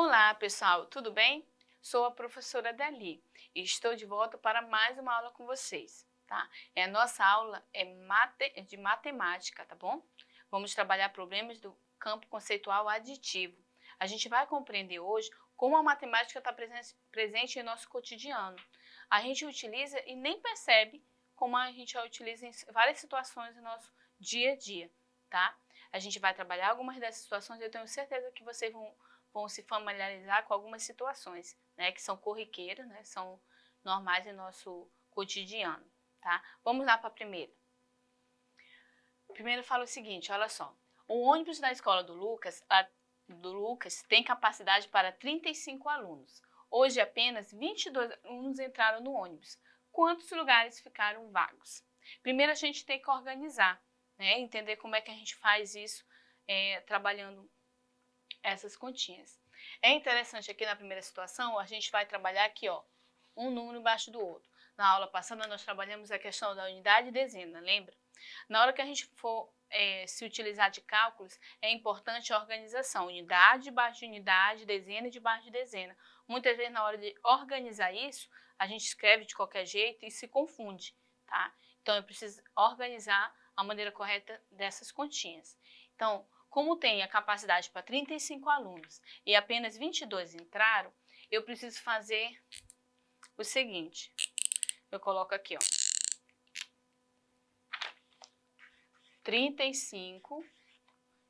Olá, pessoal, tudo bem? Sou a professora Dali e estou de volta para mais uma aula com vocês, tá? A nossa aula é de matemática, tá bom? Vamos trabalhar problemas do campo conceitual aditivo. A gente vai compreender hoje como a matemática está presente em nosso cotidiano. A gente utiliza e nem percebe como a gente a utiliza em várias situações do nosso dia a dia, tá? A gente vai trabalhar algumas dessas situações e eu tenho certeza que vocês vão se familiarizar com algumas situações, né, que são corriqueiras, né, são normais em nosso cotidiano, tá? Vamos lá para a primeira. Primeiro fala o seguinte, olha só. O ônibus da escola do Lucas tem capacidade para 35 alunos. Hoje apenas 22 alunos entraram no ônibus. Quantos lugares ficaram vagos? Primeiro a gente tem que organizar, né, entender como é que a gente faz isso trabalhando essas continhas. É interessante aqui na primeira situação, a gente vai trabalhar aqui, ó, um número embaixo do outro. Na aula passada nós trabalhamos a questão da unidade e dezena, lembra? Na hora que a gente for se utilizar de cálculos, é importante a organização, unidade debaixo de unidade, dezena debaixo de dezena. Muitas vezes na hora de organizar isso, a gente escreve de qualquer jeito e se confunde, tá? Então eu preciso organizar a maneira correta dessas continhas. Então, como tem a capacidade para 35 alunos e apenas 22 entraram, eu preciso fazer o seguinte. Eu coloco aqui, ó, 35,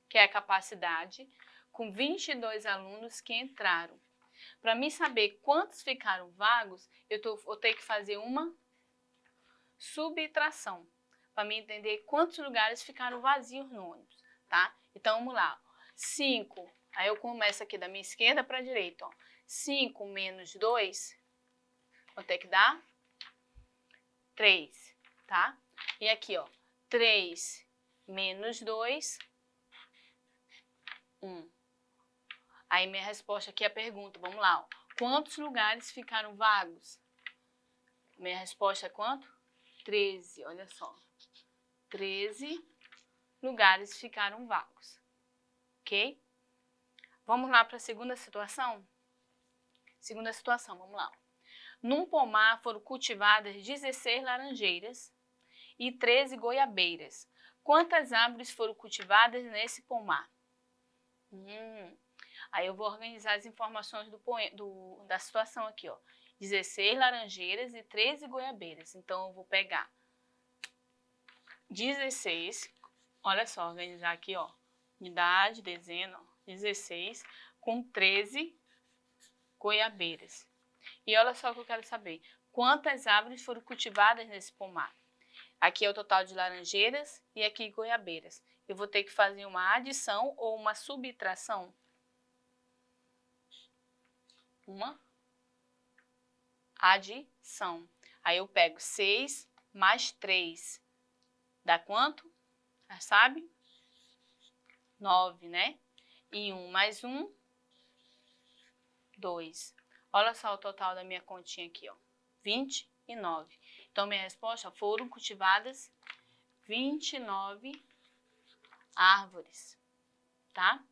que é a capacidade, com 22 alunos que entraram. Para mim saber quantos ficaram vagos, vou ter que fazer uma subtração, para mim entender quantos lugares ficaram vazios no ônibus, tá? Então, vamos lá. 5, aí eu começo aqui da minha esquerda para a direita, ó. 5 menos 2, vou ter que dar 3, tá? E aqui, ó, 3 menos 2, 1. Aí minha resposta aqui é a pergunta, vamos lá, ó. Quantos lugares ficaram vagos? Minha resposta é quanto? 13, olha só. 13 lugares ficaram vagos, ok? Vamos lá para a segunda situação? Segunda situação, vamos lá. Num pomar foram cultivadas 16 laranjeiras e 13 goiabeiras. Quantas árvores foram cultivadas nesse pomar? Aí eu vou organizar as informações da situação aqui, ó. 16 laranjeiras e 13 goiabeiras. Então, eu vou pegar 16, olha só, organizar aqui, ó. Unidade, dezena, 16, com 13 goiabeiras. E olha só o que eu quero saber. Quantas árvores foram cultivadas nesse pomar? Aqui é o total de laranjeiras e aqui goiabeiras. Eu vou ter que fazer uma adição ou uma subtração. Uma adição. Aí eu pego 6 mais 3. Dá quanto? Já sabe? 9, né? E 1 mais 1, 2. Olha só o total da minha continha aqui, ó. 29. Então, minha resposta foram cultivadas 29 árvores, tá?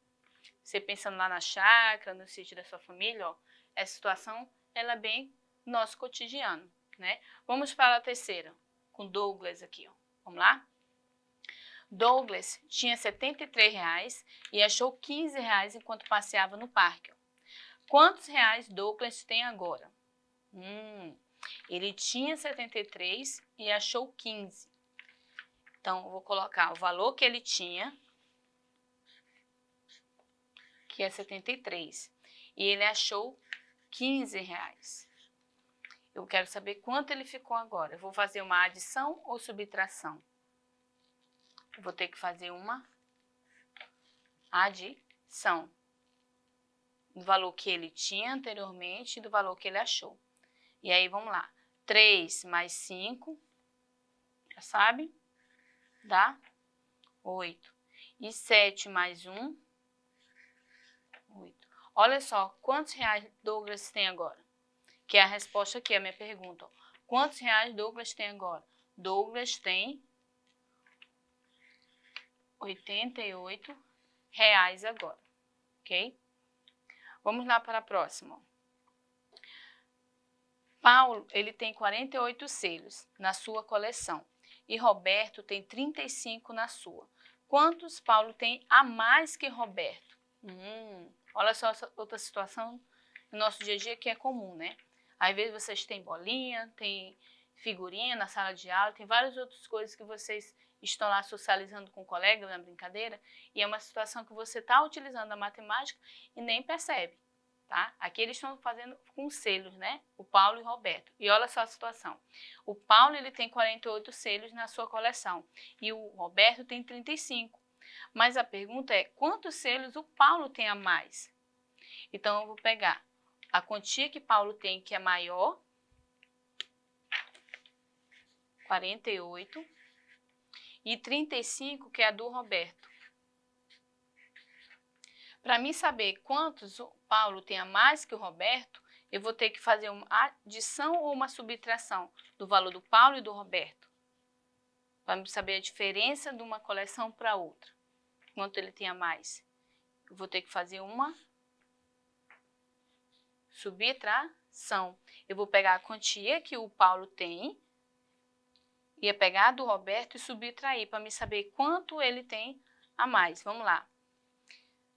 Você pensando lá na chácara, no sítio da sua família, ó, essa situação, ela é bem nosso cotidiano, né? Vamos para a terceira, com Douglas aqui, ó. Vamos lá? Douglas tinha R$ 73 e achou R$ 15 enquanto passeava no parque. Quantos reais Douglas tem agora? Ele tinha 73 e achou 15. Então, eu vou colocar o valor que ele tinha, que é 73, e ele achou R$ 15. Eu quero saber quanto ele ficou agora. Eu vou fazer uma adição ou subtração? Eu vou ter que fazer uma adição do valor que ele tinha anteriormente e do valor que ele achou. E aí, vamos lá. 3 mais 5, já sabe? Dá 8. E 7 mais 1, 8. Olha só, quantos reais Douglas tem agora? Que é a resposta aqui, a minha pergunta. Quantos reais Douglas tem agora? Douglas tem R$ 88 agora, ok? Vamos lá para a próxima. Paulo, ele tem 48 selos na sua coleção e Roberto tem 35 na sua. Quantos Paulo tem a mais que Roberto? Olha só essa outra situação no nosso dia a dia que é comum, né? Às vezes vocês têm bolinha, tem figurinha na sala de aula, tem várias outras coisas que vocês estão lá socializando com o colega na brincadeira e é uma situação que você está utilizando a matemática e nem percebe. Tá? Aqui eles estão fazendo com selos, né? O Paulo e o Roberto. E olha só a situação. O Paulo ele tem 48 selos na sua coleção e o Roberto tem 35. Mas a pergunta é, quantos selos o Paulo tem a mais? Então, eu vou pegar a quantia que Paulo tem, que é maior, 48, e 35, que é a do Roberto. Para mim saber quantos o Paulo tem a mais que o Roberto, eu vou ter que fazer uma adição ou uma subtração do valor do Paulo e do Roberto. Para saber a diferença de uma coleção para outra. Quanto ele tem a mais. Eu vou ter que fazer uma subtração. Eu vou pegar a quantia que o Paulo tem, ia pegar a do Roberto e subtrair para me saber quanto ele tem a mais. Vamos lá.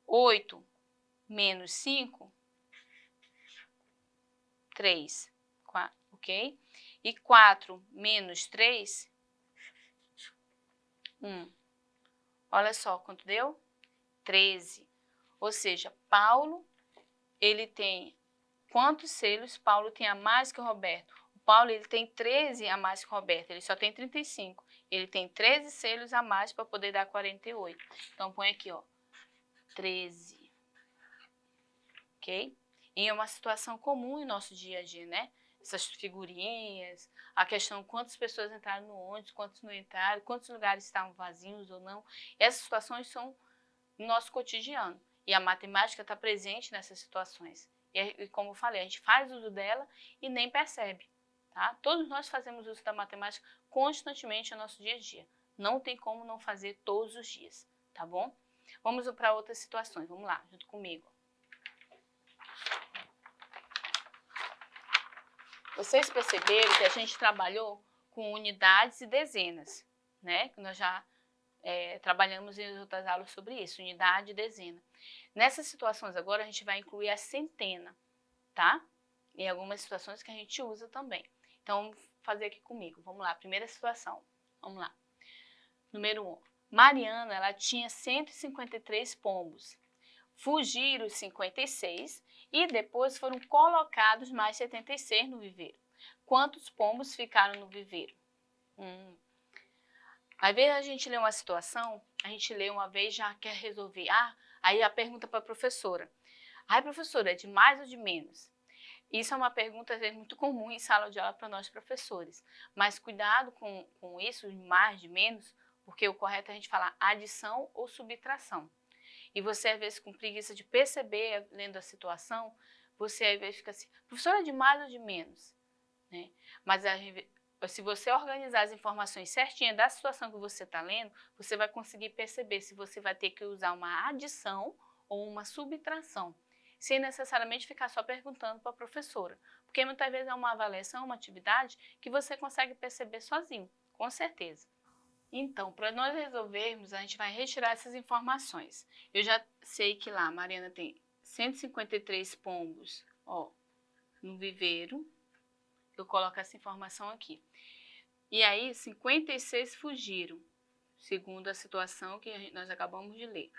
8 menos 5, 3, ok? E 4 menos 3, 1. Olha só quanto deu? 13. Ou seja, Paulo, ele tem quantos selos Paulo tem a mais que o Roberto? O Paulo ele tem 13 a mais que o Roberto, ele só tem 35. Ele tem 13 selos a mais para poder dar 48. Então, põe aqui, ó, 13. Ok? E é uma situação comum em nosso dia a dia, né? Essas figurinhas, a questão quantas pessoas entraram no ônibus, quantos não entraram, quantos lugares estavam vazios ou não. Essas situações são no nosso cotidiano. E a matemática está presente nessas situações. E como eu falei, a gente faz uso dela e nem percebe. Tá? Todos nós fazemos uso da matemática constantemente no nosso dia a dia. Não tem como não fazer todos os dias, tá bom? Vamos para outras situações. Vamos lá, junto comigo. Vocês perceberam que a gente trabalhou com unidades e dezenas, né? Nós já trabalhamos em outras aulas sobre isso, unidade e dezena. Nessas situações agora a gente vai incluir a centena, tá? Em algumas situações que a gente usa também. Então, vamos fazer aqui comigo. Vamos lá, primeira situação. Vamos lá. Número 1. Mariana, ela tinha 153 pombos. Fugiram 56 e depois foram colocados mais 76 no viveiro. Quantos pombos ficaram no viveiro? Às vezes a gente lê uma situação, a gente lê uma vez já quer resolver. Aí a pergunta para a professora. Professora, é de mais ou de menos? Isso é uma pergunta às vezes muito comum em sala de aula para nós professores. Mas cuidado com isso, de mais, de menos, porque o correto é a gente falar adição ou subtração. E você, às vezes, com preguiça de perceber, lendo a situação, você, às vezes, fica assim, professora, é de mais ou de menos? Né? Mas, se você organizar as informações certinhas da situação que você está lendo, você vai conseguir perceber se você vai ter que usar uma adição ou uma subtração, sem necessariamente ficar só perguntando para a professora. Porque, muitas vezes, é uma avaliação, uma atividade que você consegue perceber sozinho, com certeza. Então, para nós resolvermos, a gente vai retirar essas informações. Eu já sei que lá a Mariana tem 153 pombos, ó, no viveiro. Eu coloco essa informação aqui. E aí, 56 fugiram, segundo a situação que nós acabamos de ler.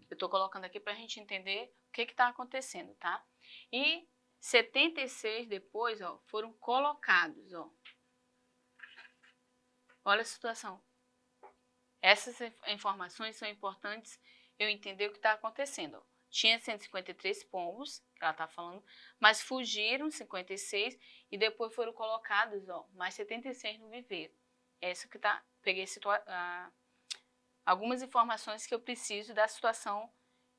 Eu estou colocando aqui para a gente entender o que está acontecendo, tá? E 76 depois, ó, foram colocados, ó. Olha a situação. Essas informações são importantes eu entender o que está acontecendo. Tinha 153 pombos, que ela está falando, mas fugiram 56 e depois foram colocados, ó, mais 76 no viveiro. Essa que tá, peguei algumas informações que eu preciso da situação,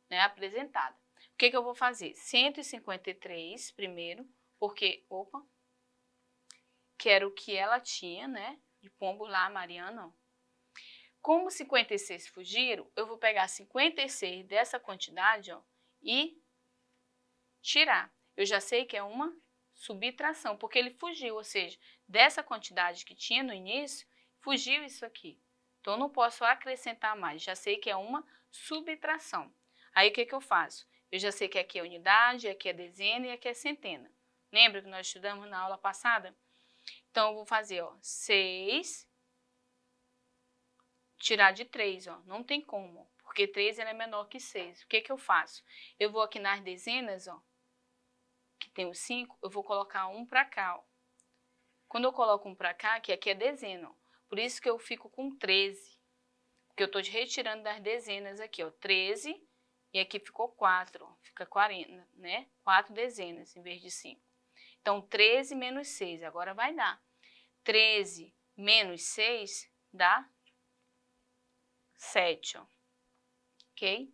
né, apresentada. O que eu vou fazer? 153 primeiro, porque, que era o que ela tinha, né, de pombo lá, a Mariana, ó. Como 56 fugiram, eu vou pegar 56 dessa quantidade, ó, e tirar. Eu já sei que é uma subtração, porque ele fugiu, ou seja, dessa quantidade que tinha no início, fugiu isso aqui. Então, eu não posso acrescentar mais, já sei que é uma subtração. Aí, o que eu faço? Eu já sei que aqui é unidade, aqui é dezena e aqui é centena. Lembra que nós estudamos na aula passada? Então, eu vou fazer, ó, 6, tirar de 3, ó, não tem como, porque 3 é menor que 6. O que eu faço? Eu vou aqui nas dezenas, ó, que tem o 5, eu vou colocar 1 para cá, ó. Quando eu coloco 1 para cá, que aqui é dezena, ó, por isso que eu fico com 13, porque eu estou retirando das dezenas aqui, ó, 13, e aqui ficou 4, ó, fica 40, né? 4 dezenas em vez de 5. Então, 13 menos 6, agora vai dar. 13 menos 6 dá 7, ó. Ok?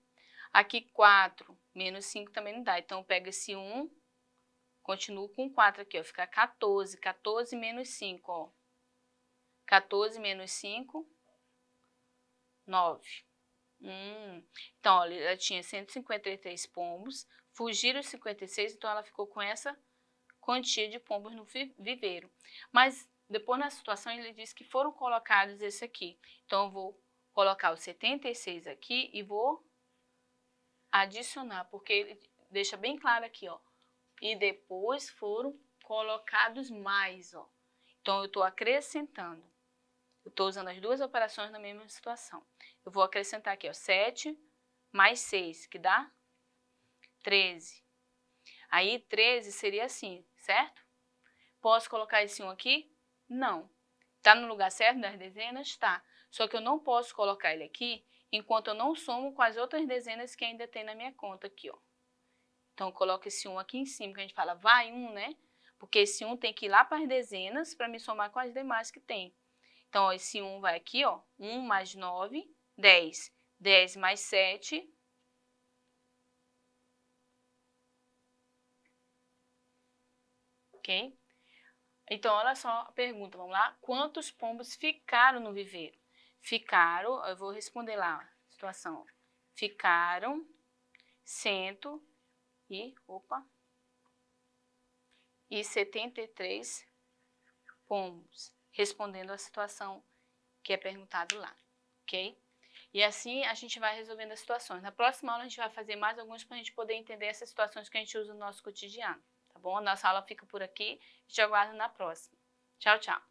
Aqui 4 menos 5 também não dá, então eu pego esse 1, continuo com 4 aqui, ó, fica 14, 14 menos 5, ó. 14 menos 5, 9. Então, olha, ela tinha 153 pombos, fugiram 56, então ela ficou com essa quantia de pombos no viveiro. Mas depois na situação ele diz que foram colocados esse aqui. Então, eu vou colocar o 76 aqui e vou adicionar, porque ele deixa bem claro aqui, ó. E depois foram colocados mais, ó. Então, eu estou acrescentando. Eu estou usando as duas operações na mesma situação. Eu vou acrescentar aqui, ó, 7 mais 6, que dá 13. Aí, 13 seria assim, certo? Posso colocar esse 1 aqui? Não. Está no lugar certo das dezenas? Tá. Só que eu não posso colocar ele aqui enquanto eu não somo com as outras dezenas que ainda tem na minha conta aqui, ó. Então, eu coloco esse 1 aqui em cima, que a gente fala vai 1, né? Porque esse 1 tem que ir lá para as dezenas para me somar com as demais que tem. Então, ó, esse 1 vai aqui, ó, 1 mais 9, 10. 10 mais 7, ok? Então, olha só a pergunta, vamos lá. Quantos pombos ficaram no viveiro? Ficaram, eu vou responder lá a situação. Ficaram 173 pombos, respondendo a situação que é perguntado lá, ok? E assim a gente vai resolvendo as situações. Na próxima aula a gente vai fazer mais alguns para a gente poder entender essas situações que a gente usa no nosso cotidiano, tá bom? A nossa aula fica por aqui, te aguardo na próxima. Tchau, tchau!